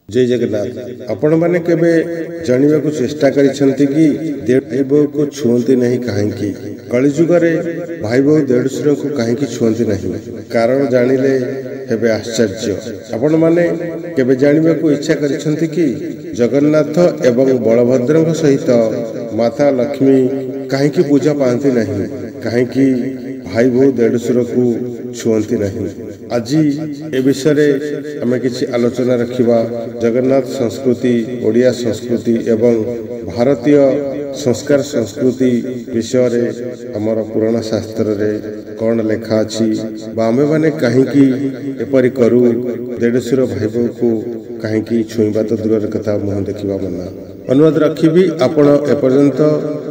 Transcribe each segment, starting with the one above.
जय जगन्नाथ। आपण माने केबे जानिबा को चेष्टा करिसंती कि भाई बहु को छुअंती नहीं काहेकि कलिजुग रे भाई बहु देढसुर को काहेकि छुअंती नहीं कारण जानिले हेबे आश्चर्य। आपण माने केबे जानिबा को इच्छा करिसंती कि जगन्नाथ एवं बलभद्र सहित माता लक्ष्मी काहेकि पूजा पाती नहीं काहेकि भाई बहु देढसुर को छुअंती नहीं। आज ए विषय आम किसी आलोचना रखिबा जगन्नाथ संस्कृति ओडिया संस्कृति एवं भारतीय संस्कार संस्कृति विषय आमर पुराण शास्त्र रे कौन लेखा अछि आमे माने काहेकि एपरि करू देढसुर भाई बहु को काहेकि छुईबा तो दूर कथा मुह देखिबा मना। अनुरोध रखिबी आपण एपर्यंत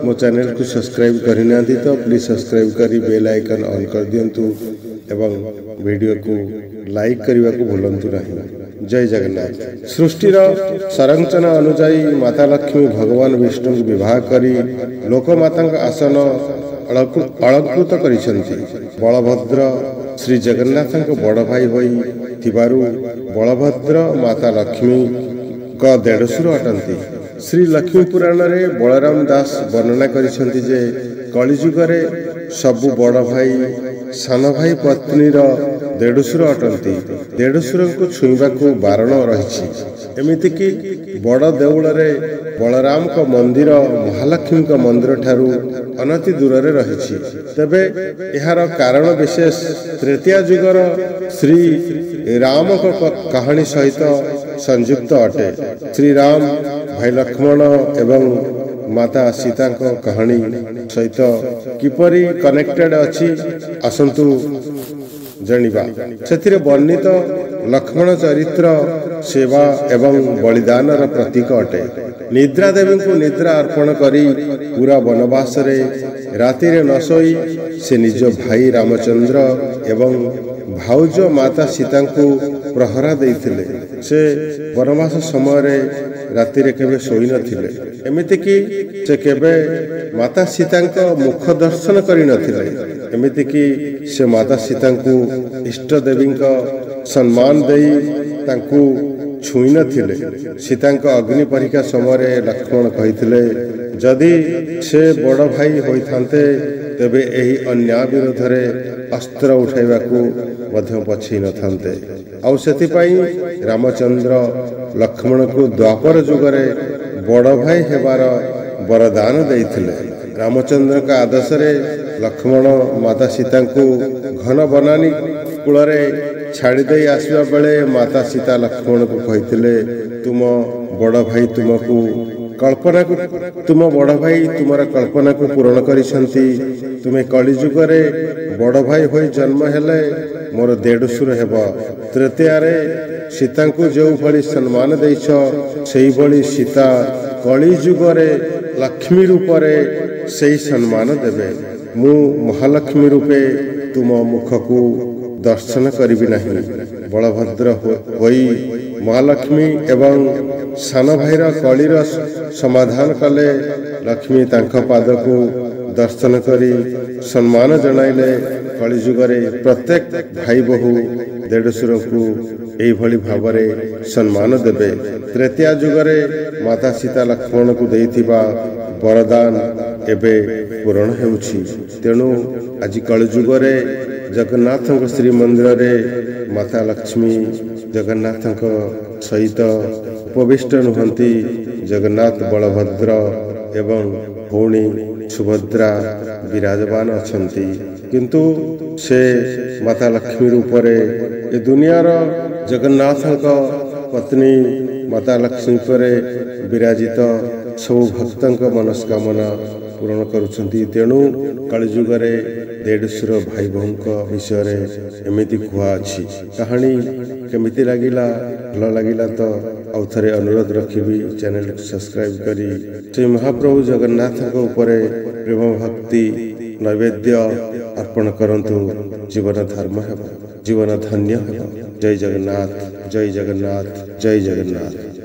मो चैनल को सब्सक्राइब करना तो प्लीज सब्सक्राइब करी बेल आइकन ऑन कर दियंतु एवं वीडियो को लाइक करने को भूलंतु नहीं। जय जगन्नाथ। सृष्टिर संरचना अनुଯାୟୀ माता लक्ष्मी भगवान विष्णु विवाह करी लोकमाता आसन अलंकृत करिसंती। बलभद्र श्री जगन्नाथ बड़ भाई होई थिबारु बलभद्र माता लक्ष्मी का देढसुर अटंती। श्री लक्ष्मी पुराण रे बलराम दास वर्णना करिसंती जे कलिजुग रे सबु बड़ भाई सान भाई पत्नी देढसुर अटंती। देढसुर को छुईबा को बारण रही। एमिति कि बड़ देउल रे बलराम को मंदिर महालक्ष्मी को मंदिर ठारू अनति दूर रे रही। तबे एहार कारण विशेष तृतीया जुगर श्री राम को कहानी सहित संयुक्त अटे। श्री राम भाई लक्ष्मण एवं माता सीता को कहानी सहित किपरि कनेक्टेड अछि आसंतु जानिबा। सेथिरे वर्णित लक्ष्मण चरित्र सेवा एवं बलिदान प्रतीक अटे। निद्रा देवी को निद्रा अर्पण करी पूरा वनवास रे राति रे न सोई से निज भाई रामचंद्र एवं भाउज माता सीता को प्रहरा देइथिले। से वनवास समय रे राति रे केबे सोई नथिले। एमिति कि से केबे माता सीता को मुख दर्शन करि नथिले। एमिति कि से माता सीता को इष्ट देवी को सम्मान देई तांकु छुई नथिले। सीता को अग्नि परीक्षा समय लक्ष्मण कहिथिले जदि से बड़ भाई होइथांते तेबे एही अन्याय विरोध रे अस्त्र उठाइबा को मध्य पछी नथांते। आउ सेति पई रामचंद्र लक्ष्मण को द्वापर जुगरे बड़ भाई हेबार वरदान देइथिले। रामचंद्र का आदेश रे लक्ष्मण माता सीता को घन बनानी कूल रे छाड़ी दे आसवा बेले माता सीता लक्ष्मण को कहिथिले तुम बड़ भाई तुमको कल्पना को तुम बड़ भाई तुमरा कल्पना को पूर्ण करिसंती। तुमे कलिजुग रे बड़ भाई होई जन्म हेले मोर देढसुर हेब। तृतीया रे सीता को जो भली सम्मान देइछ सेही भली सीता कलिजुग रे लक्ष्मी रूप रे सेही सम्मान देबे। मु महालक्ष्मी रूपे तुम मुख को दर्शन करिबि नहीं। बलभद्र होई महालक्ष्मी एवं सान भाईर कलिर समाधान कले लक्ष्मी तांख पाद को दर्शन करी सम्मान जनाइले। कलिजुग रे प्रत्येक भाई बहु देढसुर को एही भली भावरे सम्मान देबे। तृतीया जुगरे माता सीता लक्ष्मण को देइथिबा वरदान एबे पूर्ण हेउछि। तेणु आज कलिजुग रे जगन्नाथ श्री मंदिर रे माता लक्ष्मी जगन्नाथ सहित उपविष्ट नुहंती। जगन्नाथ बलभद्र एवं भौणी सुभद्रा विराजमान अछंती। किंतु से माता लक्ष्मी रूप रे ए दुनियार जगन्नाथ पत्नी माता लक्ष्मी परे विराजित सब भक्त मनस्कामना पूर्ण करुछंती। तेणु कलिजुग रे देढसुर भाई बहु विषय रे एमिति कुआ अछि। कहानी केमिति लागिला भल लागिला तो आउ थरे अनुरोध रखिबी चैनल को सब्सक्राइब करी श्री महाप्रभु जगन्नाथ को ऊपरे प्रेम भक्ति नैवेद्य अर्पण करंतु जीवन धर्म हेब जीवन धन्य हेब। जय जगन्नाथ जय जगन्नाथ जय जगन्नाथ।